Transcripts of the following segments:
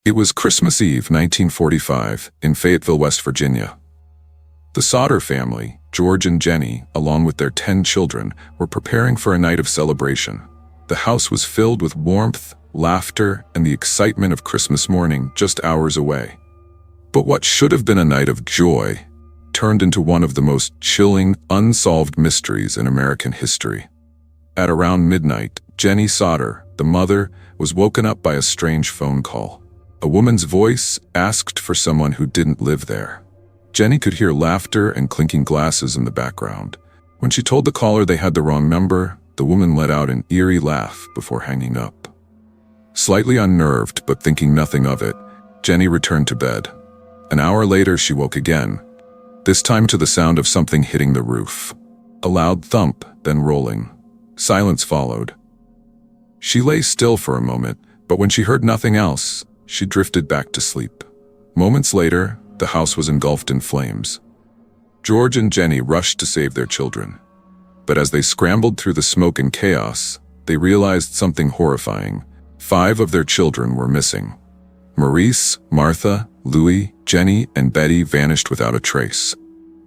It was Christmas Eve, 1945, in Fayetteville, West Virginia. The Sodder family, George and Jenny, along with their 10 children, were preparing for a night of celebration. The house was filled with warmth, laughter, and the excitement of Christmas morning just hours away. But what should have been a night of joy turned into one of the most chilling, unsolved mysteries in American history. At around midnight, Jenny Sodder, the mother, was woken up by a strange phone call. A woman's voice asked for someone who didn't live there. Jenny could hear laughter and clinking glasses in the background. When she told the caller they had the wrong number, the woman let out an eerie laugh before hanging up. Slightly unnerved but thinking nothing of it, Jenny returned to bed. An hour later she woke again, this time to the sound of something hitting the roof. A loud thump, then rolling. Silence followed. She lay still for a moment, but when she heard nothing else, she drifted back to sleep. Moments later, the house was engulfed in flames. George and Jenny rushed to save their children. But as they scrambled through the smoke and chaos, they realized something horrifying. 5 of their children were missing. Maurice, Martha, Louis, Jenny, and Betty vanished without a trace.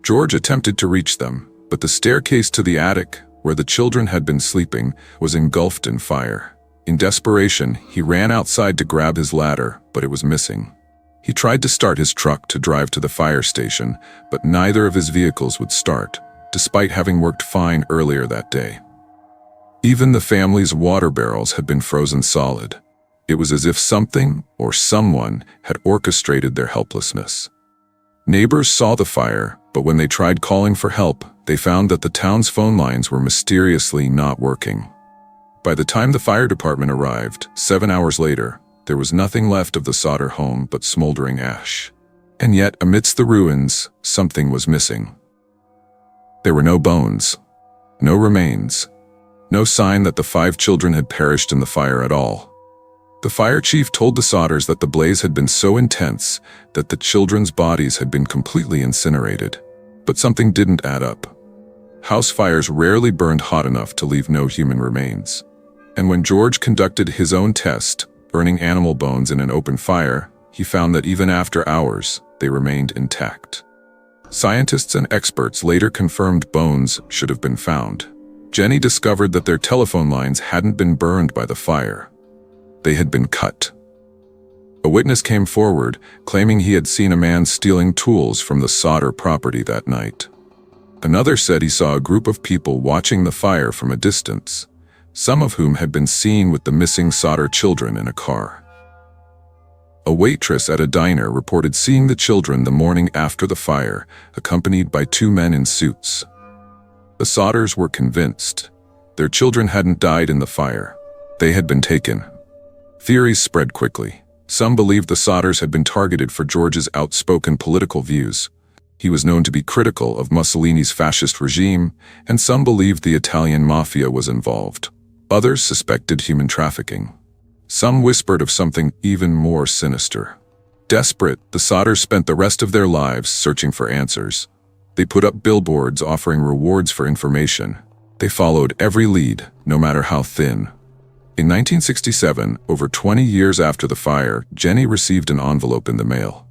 George attempted to reach them, but the staircase to the attic, where the children had been sleeping, was engulfed in fire. In desperation, he ran outside to grab his ladder, but it was missing. He tried to start his truck to drive to the fire station, but neither of his vehicles would start, despite having worked fine earlier that day. Even the family's water barrels had been frozen solid. It was as if something or someone had orchestrated their helplessness. Neighbors saw the fire, but when they tried calling for help, they found that the town's phone lines were mysteriously not working. By the time the fire department arrived, 7 hours later, there was nothing left of the Sodder home but smoldering ash. And yet, amidst the ruins, something was missing. There were no bones, no remains, no sign that the 5 children had perished in the fire at all. The fire chief told the Sodders that the blaze had been so intense that the children's bodies had been completely incinerated. But something didn't add up. House fires rarely burned hot enough to leave no human remains. And when George conducted his own test, burning animal bones in an open fire, he found that even after hours, they remained intact. Scientists and experts later confirmed bones should have been found. Jenny discovered that their telephone lines hadn't been burned by the fire. They had been cut. A witness came forward, claiming he had seen a man stealing tools from the Sodder property that night. Another said he saw a group of people watching the fire from a distance, some of whom had been seen with the missing Sodder children in a car. A waitress at a diner reported seeing the children the morning after the fire, accompanied by 2 men in suits. The Sodders were convinced. Their children hadn't died in the fire. They had been taken. Theories spread quickly. Some believed the Sodders had been targeted for George's outspoken political views. He was known to be critical of Mussolini's fascist regime, and some believed the Italian mafia was involved. Others suspected human trafficking. Some whispered of something even more sinister. Desperate, the Sodders spent the rest of their lives searching for answers. They put up billboards offering rewards for information. They followed every lead, no matter how thin. In 1967, over 20 years after the fire, Jenny received an envelope in the mail.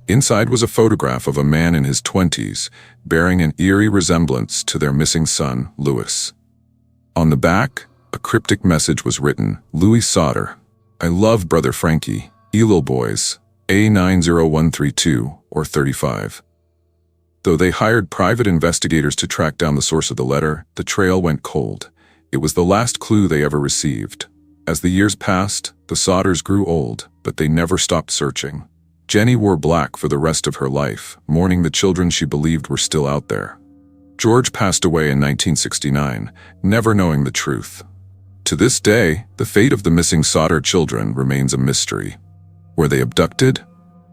Inside was a photograph of a man in his 20s, bearing an eerie resemblance to their missing son, Louis. On the back, a cryptic message was written, "Louis Sodder. I love Brother Frankie, Elil Boys, A90132 or 35. Though they hired private investigators to track down the source of the letter, the trail went cold. It was the last clue they ever received. As the years passed, the Sodders grew old, but they never stopped searching. Jenny wore black for the rest of her life, mourning the children she believed were still out there. George passed away in 1969, never knowing the truth. To this day, the fate of the missing Sodder children remains a mystery. Were they abducted?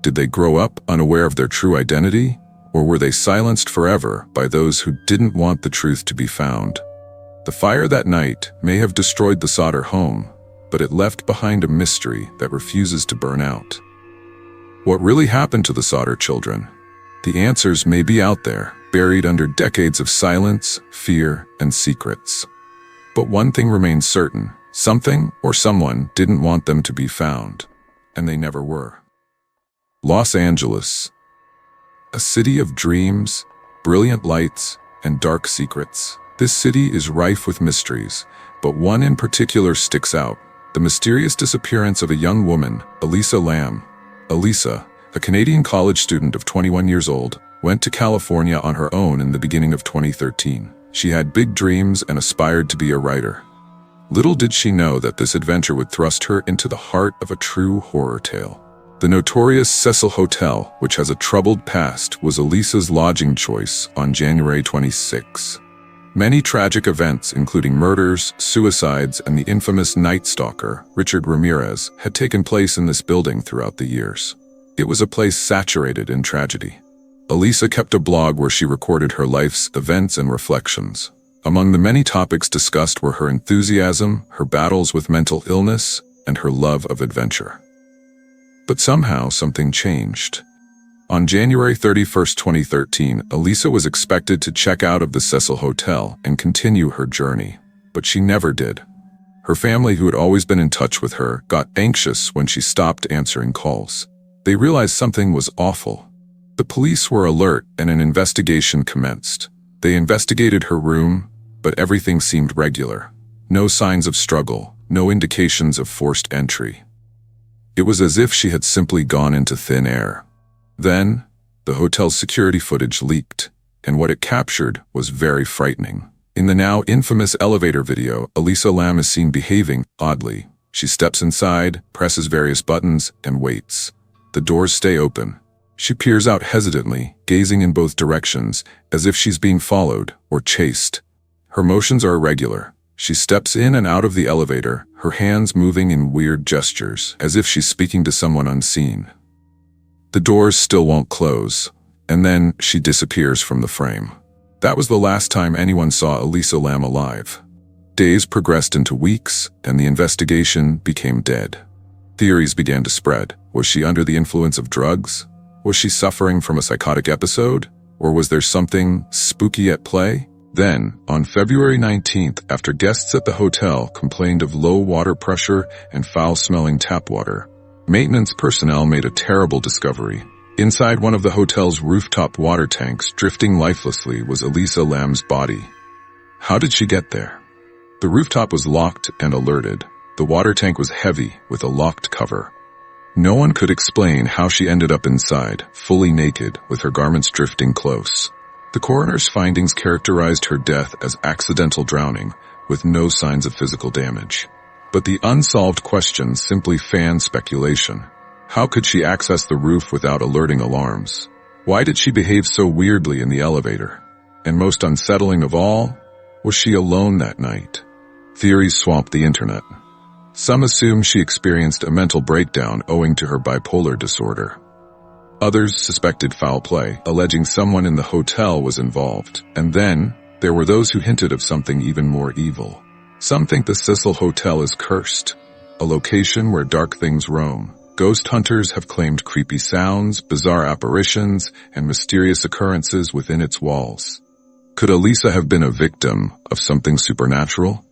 Did they grow up unaware of their true identity? Or were they silenced forever by those who didn't want the truth to be found? The fire that night may have destroyed the Sodder home, but it left behind a mystery that refuses to burn out. What really happened to the Sodder children? The answers may be out there, buried under decades of silence, fear, and secrets. But one thing remains certain: something or someone didn't want them to be found. and they never were. Los Angeles, a city of dreams, brilliant lights, and dark secrets. This city is rife with mysteries, but one in particular sticks out: the mysterious disappearance of a young woman, Elisa Lam. Elisa, a Canadian college student of 21 years old, went to California on her own in the beginning of 2013. She had big dreams and aspired to be a writer. Little did she know that this adventure would thrust her into the heart of a true horror tale. The notorious Cecil Hotel, which has a troubled past, was Elisa's lodging choice on January 26. Many tragic events, including murders, suicides, and the infamous Night Stalker, Richard Ramirez, had taken place in this building throughout the years. It was a place saturated in tragedy. Elisa kept a blog where she recorded her life's events and reflections. Among the many topics discussed were her enthusiasm, her battles with mental illness, and her love of adventure. But somehow something changed. On January 31, 2013, Elisa was expected to check out of the Cecil Hotel and continue her journey, but she never did. Her family, who had always been in touch with her, got anxious when she stopped answering calls. They realized something was awful. The police were alert and an investigation commenced. They investigated her room, but everything seemed regular. No signs of struggle, no indications of forced entry. It was as if she had simply gone into thin air. Then, the hotel's security footage leaked, and what it captured was very frightening. In the now infamous elevator video, Elisa Lam is seen behaving oddly. She steps inside, presses various buttons, and waits. The doors stay open. She peers out hesitantly, gazing in both directions, as if she's being followed or chased. Her motions are irregular. She steps in and out of the elevator, her hands moving in weird gestures, as if she's speaking to someone unseen. The doors still won't close, and then she disappears from the frame. That was the last time anyone saw Elisa Lam alive. Days progressed into weeks, and the investigation became dead. Theories began to spread. Was she under the influence of drugs? Was she suffering from a psychotic episode? Or was there something spooky at play? Then, on February 19th, after guests at the hotel complained of low water pressure and foul-smelling tap water, maintenance personnel made a terrible discovery. Inside one of the hotel's rooftop water tanks, drifting lifelessly, was Elisa Lam's body. How did she get there? The rooftop was locked and alerted. The water tank was heavy, with a locked cover. No one could explain how she ended up inside, fully naked, with her garments drifting close. The coroner's findings characterized her death as accidental drowning, with no signs of physical damage. But the unsolved question simply fanned speculation. How could she access the roof without alerting alarms? Why did she behave so weirdly in the elevator? And most unsettling of all, was she alone that night? Theories swamped the internet. Some assume she experienced a mental breakdown owing to her bipolar disorder. Others suspected foul play, alleging someone in the hotel was involved. And then, there were those who hinted of something even more evil. Some think the Cecil Hotel is cursed, a location where dark things roam. Ghost hunters have claimed creepy sounds, bizarre apparitions, and mysterious occurrences within its walls. Could Elisa have been a victim of something supernatural?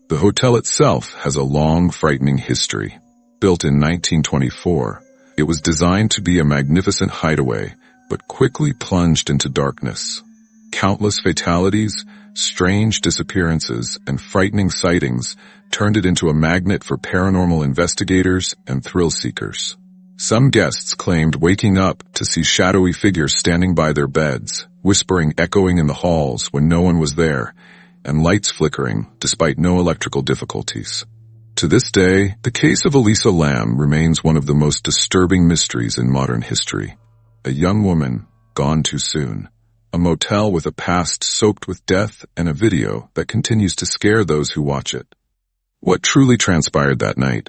The hotel itself has a long, frightening history. Built in 1924, it was designed to be a magnificent hideaway, but quickly plunged into darkness. Countless fatalities, strange disappearances, and frightening sightings turned it into a magnet for paranormal investigators and thrill seekers. Some guests claimed waking up to see shadowy figures standing by their beds, whispering echoing in the halls when no one was there, and lights flickering despite no electrical difficulties. To this day, the case of Elisa Lam remains one of the most disturbing mysteries in modern history. A young woman gone too soon. A motel with a past soaked with death, and a video that continues to scare those who watch it. What truly transpired that night?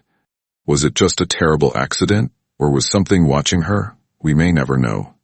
Was it just a terrible accident, or was something watching her? We may never know.